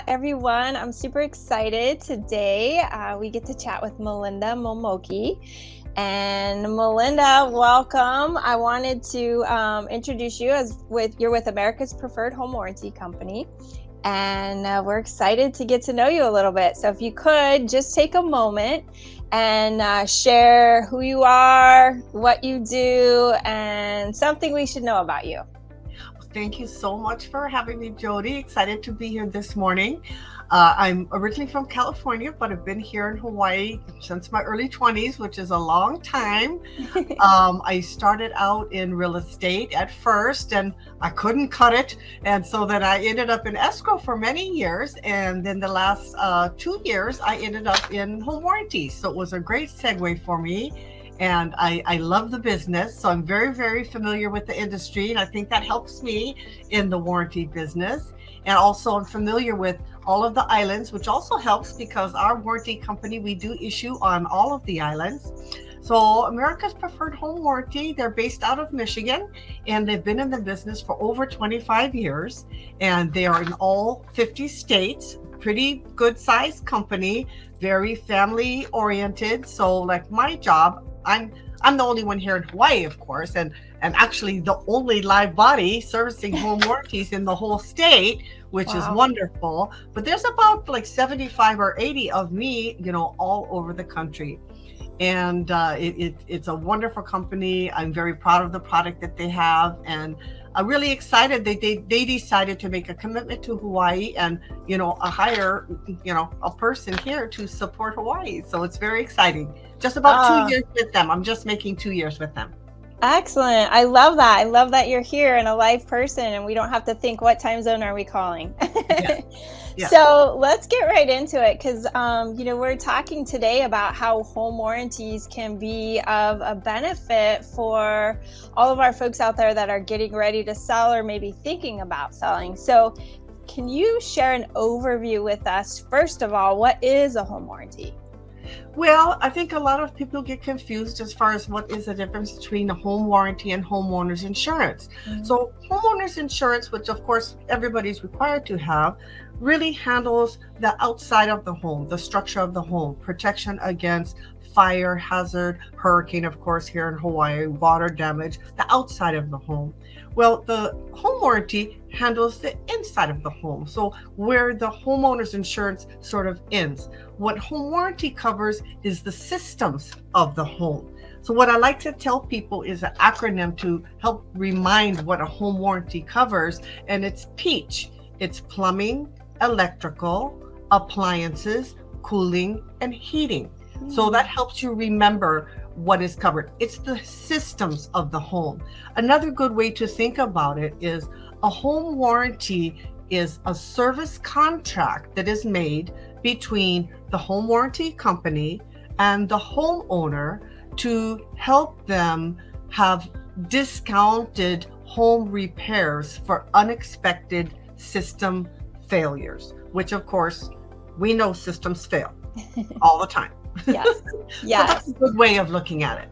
everyone. I'm super excited today. We get to chat with Melinda Momoki. And Melinda, welcome. I wanted to introduce you you're with America's Preferred Home Warranty Company. And we're excited to get to know you a little bit. So if you could just take a moment and share who you are, what you do, and something we should know about you. Thank you so much for having me, Jodi. Excited to be here this morning. I'm originally from California, but I've been here in Hawaii since my early 20s, which is a long time. I started out in real estate at first, and I couldn't cut it. And so then I ended up in escrow for many years. And then the last 2 years, I ended up in home warranties. So it was a great segue for me. And I love the business. So I'm very, very familiar with the industry. And I think that helps me in the warranty business. And also I'm familiar with all of the islands, which also helps because our warranty company, we do issue on all of the islands. So America's Preferred Home Warranty, they're based out of Michigan, and they've been in the business for over 25 years. And they are in all 50 states. Pretty good sized company, very family oriented. So like my job, I'm the only one here in Hawaii, of course, and actually the only live body servicing home warranties in the whole state, which is wonderful. But there's about like 75 or 80 of me, all over the country. And it's a wonderful company. I'm very proud of the product that they have, and I'm really excited that they decided to make a commitment to Hawaii and hire a person here to support Hawaii. So it's very exciting. Just about 2 years with them. I'm just making 2 years with them. Excellent. I love that. I love that you're here and a live person, and we don't have to think, what time zone are we calling? Yeah. So let's get right into it, because we're talking today about how home warranties can be of a benefit for all of our folks out there that are getting ready to sell or maybe thinking about selling. So can you share an overview with us? First of all, what is a home warranty? Well, I think a lot of people get confused as far as what is the difference between a home warranty and homeowners insurance. Mm-hmm. So homeowners insurance, which of course everybody's required to have, really handles the outside of the home, the structure of the home, protection against fire hazard, hurricane, of course, here in Hawaii, water damage, the outside of the home. Well, the home warranty handles the inside of the home. So where the homeowner's insurance sort of ends. What home warranty covers is the systems of the home. So what I like to tell people is an acronym to help remind what a home warranty covers, and it's PEACH. It's plumbing, electrical, appliances, cooling, and heating. So that helps you remember what is covered. It's the systems of the home. Another good way to think about it is a home warranty is a service contract that is made between the home warranty company and the homeowner to help them have discounted home repairs for unexpected system failures, which of course we know systems fail all the time. Yes. Yes. So that's a good way of looking at it.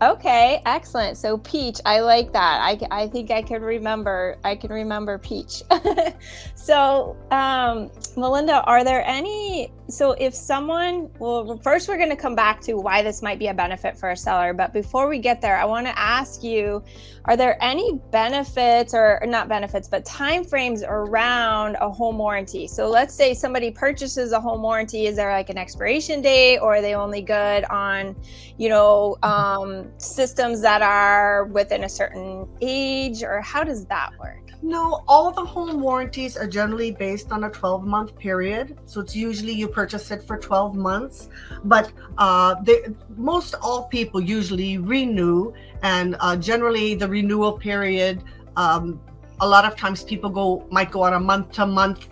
Okay, excellent. So PEACH, I like that. I think I can remember PEACH. So Melinda, are there any, so if someone, well, first we're going to come back to why this might be a benefit for a seller, but before we get there, I want to ask you, are there any benefits, or not benefits, but timeframes around a home warranty? So let's say somebody purchases a home warranty. Is there like an expiration date, or are they only good on, systems that are within a certain age, or how does that work? No, all the home warranties are generally based on a 12-month period. So it's usually you purchase it for 12 months, but most all people usually renew, and generally the renewal period, a lot of times people might go on a month-to-month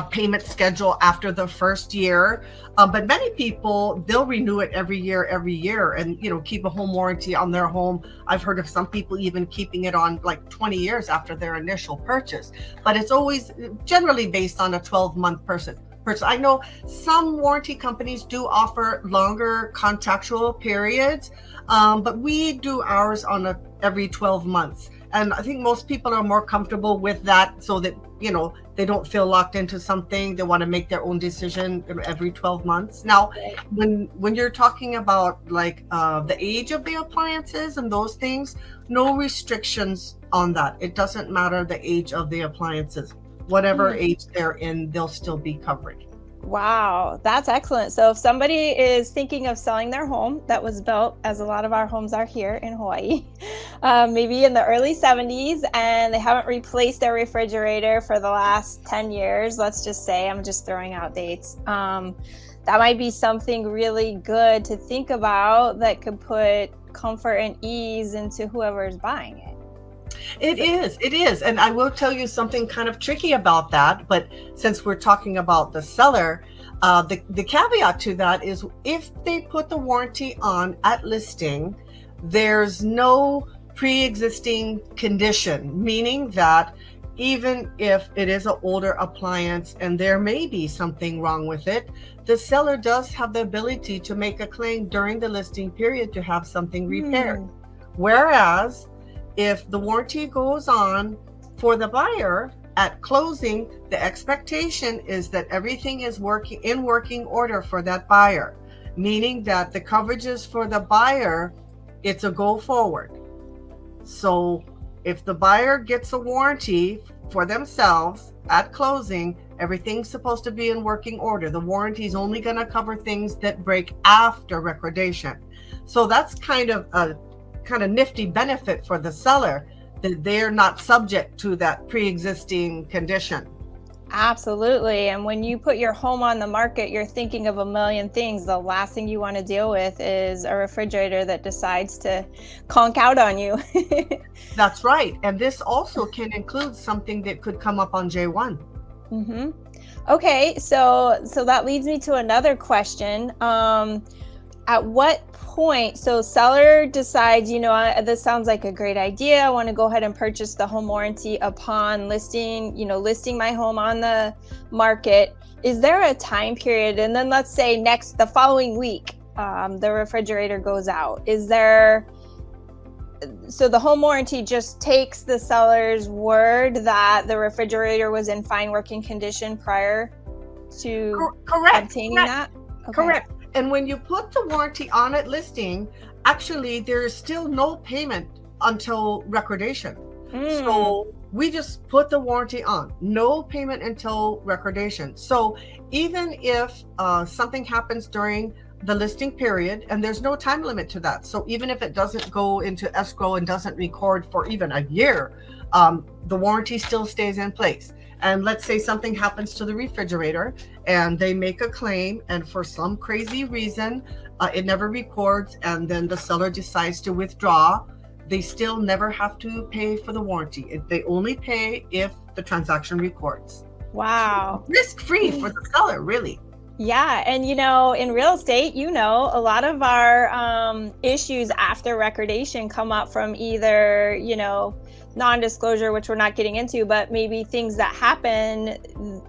payment schedule after the first year. But many people, they'll renew it every year and, keep a home warranty on their home. I've heard of some people even keeping it on like 20 years after their initial purchase. But it's always generally based on a 12-month purchase. I know some warranty companies do offer longer contractual periods, but we do ours on every 12 months. And I think most people are more comfortable with that, so that, you know, they don't feel locked into something. They want to make their own decision every 12 months. Now, when you're talking about like the age of the appliances and those things, no restrictions on that. It doesn't matter the age of the appliances. Whatever age they're in, they'll still be covered. Wow, that's excellent. So if somebody is thinking of selling their home that was built, as a lot of our homes are here in Hawaii, maybe in the early 70s, and they haven't replaced their refrigerator for the last 10 years, let's just say, I'm just throwing out dates, that might be something really good to think about that could put comfort and ease into whoever is buying it. It is. And I will tell you something kind of tricky about that. But since we're talking about the seller, the caveat to that is if they put the warranty on at listing, there's no pre-existing condition, meaning that even if it is an older appliance and there may be something wrong with it, the seller does have the ability to make a claim during the listing period to have something repaired. Whereas if the warranty goes on for the buyer at closing, the expectation is that everything is in working order for that buyer, meaning that the coverages for the buyer, it's a go forward. So if the buyer gets a warranty for themselves at closing, everything's supposed to be in working order. The warranty is only going to cover things that break after recordation. So that's kind of a nifty benefit for the seller, that they're not subject to that pre-existing condition. Absolutely. And when you put your home on the market, you're thinking of a million things. The last thing you want to deal with is a refrigerator that decides to conk out on you. That's right. And this also can include something that could come up on J1. Okay, so that leads me to another question. At what point, so seller decides, this sounds like a great idea, I want to go ahead and purchase the home warranty upon listing my home on the market. Is there a time period? And then let's say the following week, the refrigerator goes out. So the home warranty just takes the seller's word that the refrigerator was in fine working condition prior to obtaining that? Okay. Correct. And when you put the warranty on at listing, actually there is still no payment until recordation. So we just put the warranty on, no payment until recordation. So even if something happens during the listing period, and there's no time limit to that. So even if it doesn't go into escrow and doesn't record for even a year, the warranty still stays in place. And let's say something happens to the refrigerator and they make a claim, and for some crazy reason, it never records, and then the seller decides to withdraw, they still never have to pay for the warranty. They only pay if the transaction records. Wow. So risk-free for the seller, really. Yeah. And, in real estate, a lot of our issues after recordation come up from either, non-disclosure, which we're not getting into, but maybe things that happen,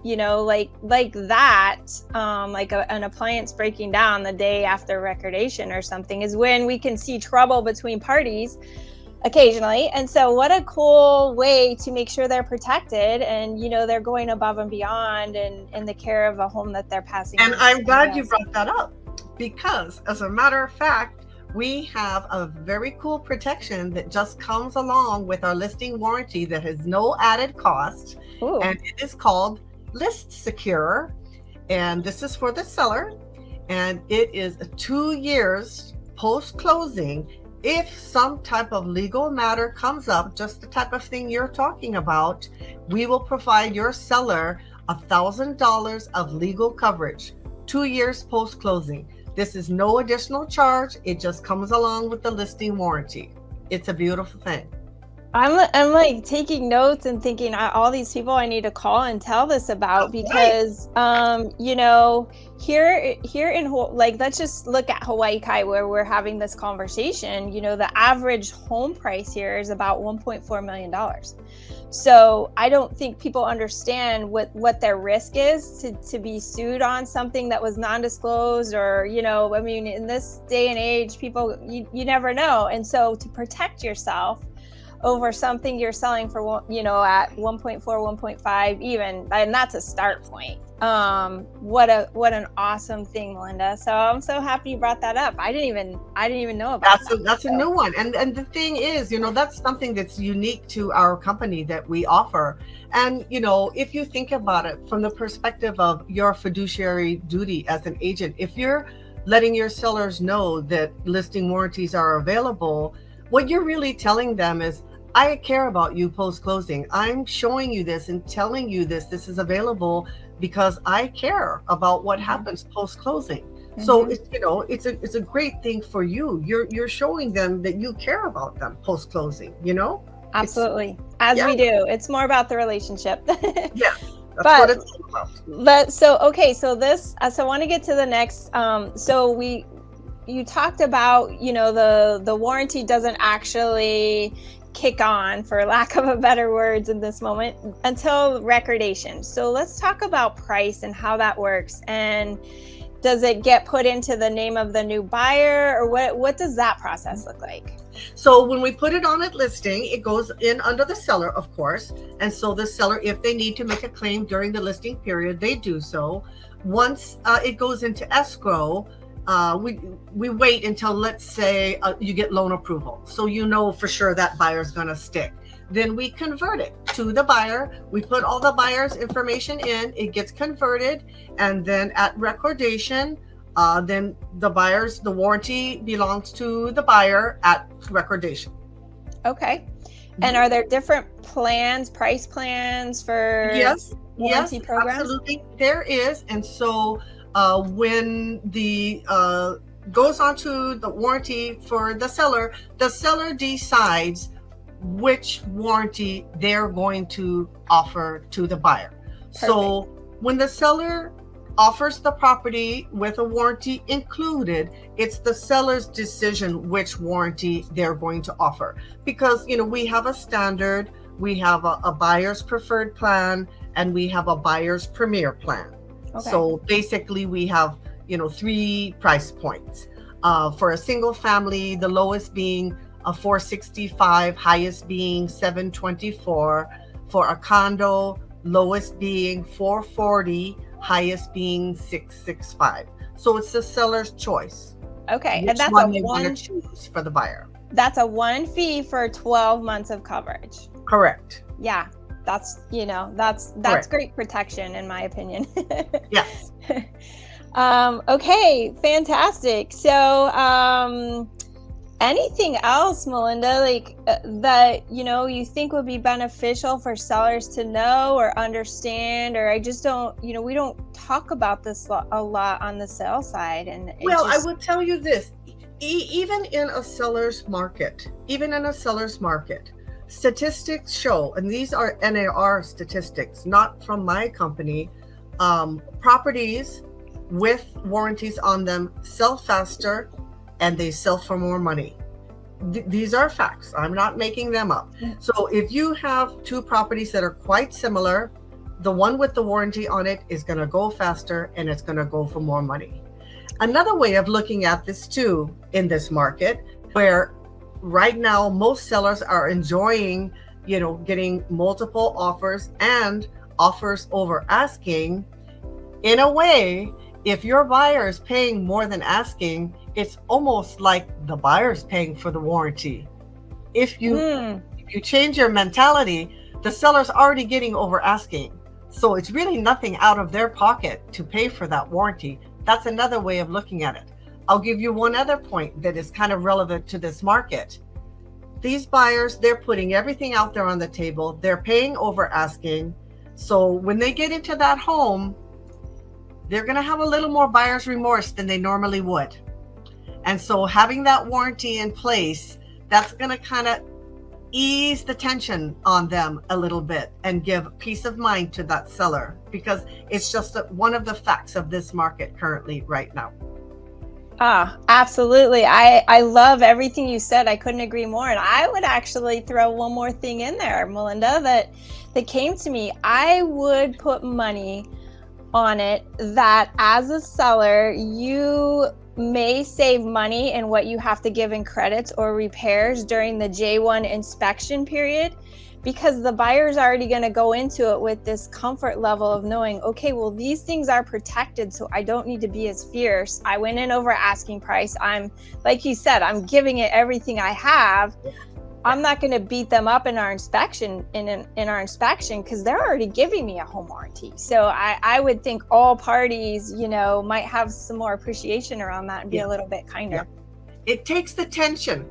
like that, an appliance breaking down the day after recordation or something, is when we can see trouble between parties occasionally. And so what a cool way to make sure they're protected and, they're going above and beyond in the care of a home that they're passing. And I'm glad you brought that up, because as a matter of fact, we have a very cool protection that just comes along with our listing warranty that has no added cost. Ooh. And it is called List Secure. And this is for the seller. And it is 2 years post-closing. If some type of legal matter comes up, just the type of thing you're talking about, we will provide your seller $1,000 of legal coverage 2 years post-closing. This is no additional charge. It just comes along with the listing warranty. It's a beautiful thing. I'm like taking notes and thinking all these people I need to call and tell this about, because here in like, let's just look at Hawaii Kai, where we're having this conversation. The average home price here is about $1.4 million. So I don't think people understand what their risk is to be sued on something that was non-disclosed, or in this day and age, people, you never know. And so to protect yourself, over something you're selling for, at 1.4, 1.5 even, and that's a start point. What an awesome thing, Melinda. So I'm so happy you brought that up. I didn't even know about that. That's a new one. And the thing is, that's something that's unique to our company that we offer. And, if you think about it from the perspective of your fiduciary duty as an agent, if you're letting your sellers know that listing warranties are available, what you're really telling them is, I care about you post-closing. I'm showing you this and telling you this is available because I care about what happens post-closing. So it's a great thing for you. You're showing them that you care about them post-closing, Absolutely. We do. It's more about the relationship. Yeah. That's what it's all about. But so I want to get to the next. You talked about, the warranty doesn't actually kick on, for lack of a better words in this moment, until recordation. So let's talk about price and how that works. And does it get put into the name of the new buyer, or what does that process look like? So when we put it on a listing, it goes in under the seller, of course. And so the seller, if they need to make a claim during the listing period, they do so. Once it goes into escrow, we wait until, let's say, you get loan approval. So for sure that buyer's going to stick. Then we convert it to the buyer. We put all the buyer's information in, it gets converted. And then at recordation, then the warranty belongs to the buyer at recordation. Okay. And are there different price plans for warranty programs? Absolutely. There is. And so when the goes on to the warranty for the seller decides which warranty they're going to offer to the buyer. Perfect. So when the seller offers the property with a warranty included, it's the seller's decision which warranty they're going to offer. Because, we have a standard, we have a buyer's preferred plan, and we have a buyer's premier plan. Okay. So basically we have, 3 price points. For a single family, the lowest being a $465, highest being $724. For a condo, lowest being $440, highest being $665. So it's the seller's choice. Okay, and that's one they want to choose for the buyer. That's a one fee for 12 months of coverage. Correct. Yeah, that's great protection in my opinion. Yes. Okay, fantastic. So anything else, Melinda, that you think would be beneficial for sellers to know or understand? Or I just don't, we don't talk about this a lot on the sales side. And I will tell you this: even in a seller's market, statistics show, and these are NAR statistics, not from my company, properties with warranties on them sell faster and they sell for more money. These are facts. I'm not making them up. So if you have 2 properties that are quite similar, the one with the warranty on it is going to go faster and it's going to go for more money. Another way of looking at this too, in this market, where right now most sellers are enjoying, getting multiple offers and offers over asking. In a way, if your buyer is paying more than asking, it's almost like the buyer's paying for the warranty. If you change your mentality, the seller's already getting over asking. So it's really nothing out of their pocket to pay for that warranty. That's another way of looking at it. I'll give you one other point that is kind of relevant to this market. These buyers, they're putting everything out there on the table. They're paying over asking. So when they get into that home, they're going to have a little more buyer's remorse than they normally would. And so having that warranty in place, that's going to kind of ease the tension on them a little bit and give peace of mind to that seller, because it's just one of the facts of this market currently right now. Absolutely. I love everything you said. I couldn't agree more. And I would actually throw one more thing in there, Melinda, that came to me. I would put money on it that as a seller, you may save money in what you have to give in credits or repairs during the J1 inspection period, because the buyer's already going to go into it with this comfort level of knowing, okay, well, these things are protected, so I don't need to be as fierce. I went in over asking price. I'm, like you said, I'm giving it everything I have. I'm not going to beat them up in our inspection because they're already giving me a home warranty. So I would think all parties, might have some more appreciation around that and be a little bit kinder. It takes the tension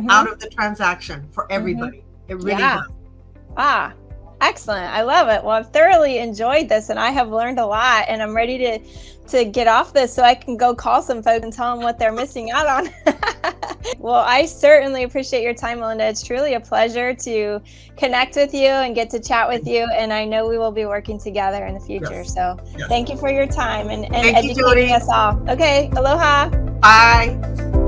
out of the transaction for everybody. It really does. Excellent. I love it. Well, I've thoroughly enjoyed this and I have learned a lot, and I'm ready to get off this so I can go call some folks and tell them what they're missing out on. Well, I certainly appreciate your time, Melinda. It's truly a pleasure to connect with you and get to chat with you. And I know we will be working together in the future. Yes. So thank you for your time and educating us all. Okay. Aloha. Bye.